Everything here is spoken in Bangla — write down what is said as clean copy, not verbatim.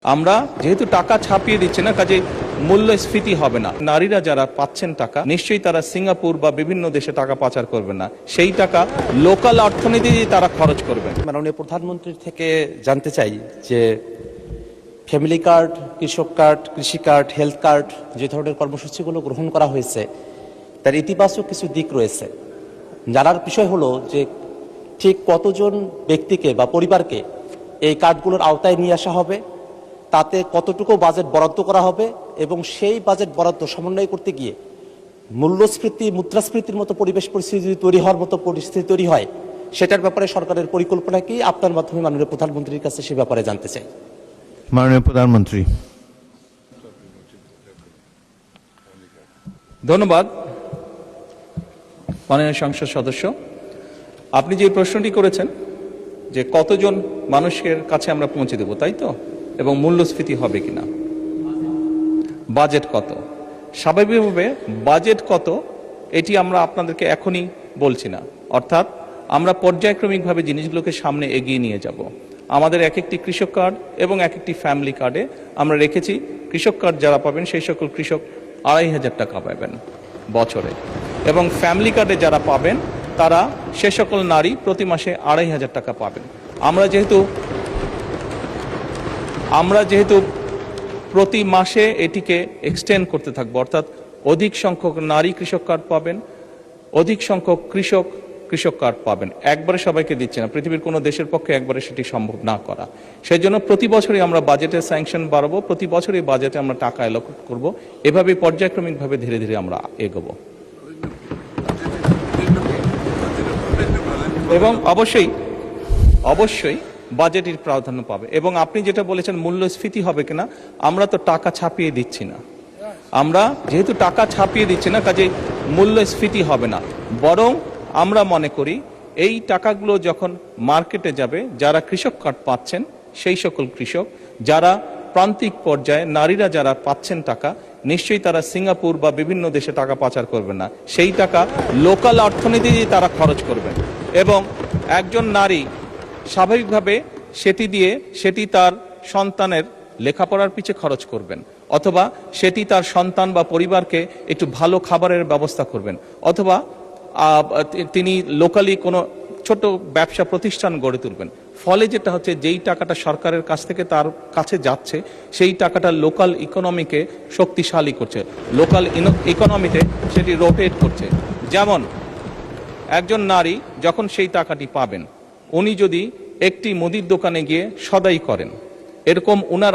আমরা যেহেতু টাকা ছাপিয়ে দিচ্ছি না, কাজে মূল্যস্ফীতি হবে না। নারীরা যারা পাচ্ছেন টাকা, নিশ্চয়ই তারা সিঙ্গাপুর বা বিভিন্ন দেশে টাকা পাচার করবে না, সেই টাকা লোকাল অর্থনীতি তারা খরচ করবেন। মাননীয় প্রধানমন্ত্রীর থেকে জানতে চাই যে ফ্যামিলি কার্ড, কৃষক কার্ড, কৃষি কার্ড, হেলথ কার্ড যে ধরনের কর্মসূচিগুলো গ্রহণ করা হয়েছে তার ইতিবাচক কিছু দিক রয়েছে। জানার বিষয় হলো যে ঠিক কতজন ব্যক্তিকে বা পরিবারকে এই কার্ডগুলোর আওতায় নিয়ে আসা হবে, তাতে কতটুকু বাজেট বরাদ্দ করা হবে এবং সেই বাজেট বরাদ্দ সমন্বয় করতে গিয়ে মূল্যস্ফীতি, মুদ্রাস্ফীতির মতো পরিবেশ পরিস্থিতি তৈরি হওয়ার মতো পরিস্থিতি তৈরি হয়, সেটার ব্যাপারে সরকারের পরিকল্পনা কি? আপনার মাধ্যমে মাননীয় প্রধানমন্ত্রীর কাছে সে ব্যাপারে জানতে চাই। মাননীয় প্রধানমন্ত্রী। ধন্যবাদ মাননীয় সংসদ সদস্য। আপনি যে প্রশ্নটি করেছেন যে কতজন মানুষের কাছে আমরা পৌঁছে দেব, তাই তো, এবং মূল্যস্ফীতি হবে কিনা, বাজেট কত, স্বাভাবিকভাবে বাজেট কত এটি আমরা আপনাদেরকে এখনই বলছি না। অর্থাৎ আমরা পর্যায়ক্রমিকভাবে জিনিসগুলোকে সামনে এগিয়ে নিয়ে যাব। আমাদের এক একটি কৃষক কার্ড এবং এক একটি ফ্যামিলি কার্ডে আমরা রেখেছি কৃষক কার্ড যারা পাবেন সেই সকল কৃষক ২৫০০ টাকা পাবেন বছরে, এবং ফ্যামিলি কার্ডে যারা পাবেন তারা সে সকল নারী প্রতি মাসে ২৫০০ টাকা পাবেন। আমরা যেহেতু প্রতি মাসে এটিকে এক্সটেন্ড করতে থাকবো, অর্থাৎ অধিক সংখ্যক নারী কৃষক কার্ড পাবেন, অধিক সংখ্যক কৃষক কার্ড পাবেন। একবারে সবাইকে দিচ্ছে না, পৃথিবীর কোনো দেশের পক্ষে একবারে সেটি সম্ভব না করা। সেই জন্য প্রতি বছরই আমরা বাজেটের স্যাংশন বাড়াবো, প্রতি বছরই বাজেটে আমরা টাকা অ্যালোকেট করব, এভাবে পর্যায়ক্রমিকভাবে ধীরে ধীরে আমরা এগোবো। এবং অবশ্যই বাজেটের প্রাধান্য পাবে। এবং আপনি যেটা বলেছেন মূল্যস্ফীতি হবে কিনা, আমরা তো টাকা ছাপিয়ে দিচ্ছি না। আমরা যেহেতু টাকা ছাপিয়ে দিচ্ছি না, কাজে মূল্যস্ফীতি হবে না। বরং আমরা মনে করি এই টাকাগুলো যখন মার্কেটে যাবে, যারা কৃষক কার্ড পাচ্ছেন সেই সকল কৃষক, যারা প্রান্তিক পর্যায়ে নারীরা যারা পাচ্ছেন টাকা, নিশ্চয়ই তারা সিঙ্গাপুর বা বিভিন্ন দেশে টাকা পাচার করবে না, সেই টাকা লোকাল অর্থনীতি তারা খরচ করবেন। এবং একজন নারী স্বাভাবিকভাবে সেটি তার সন্তানের লেখাপড়ার পিছে খরচ করবেন, অথবা সেটি তার সন্তান বা পরিবারকে একটু ভালো খাবারের ব্যবস্থা করবেন, অথবা তিনি লোকালি কোনো ছোট ব্যবসা প্রতিষ্ঠান গড়ে তুলবেন। ফলে যেটা হচ্ছে, যেই টাকাটা সরকারের কাছ থেকে তার কাছে যাচ্ছে সেই টাকাটা লোকাল ইকোনমিকে শক্তিশালী করছে, লোকাল ইকোনমিতে সেটি রোটেট করছে। যেমন একজন নারী যখন সেই টাকাটি পাবেন, উনি যদি একটি মুদির দোকানে গিয়ে সদাই করেন, এরকম উনার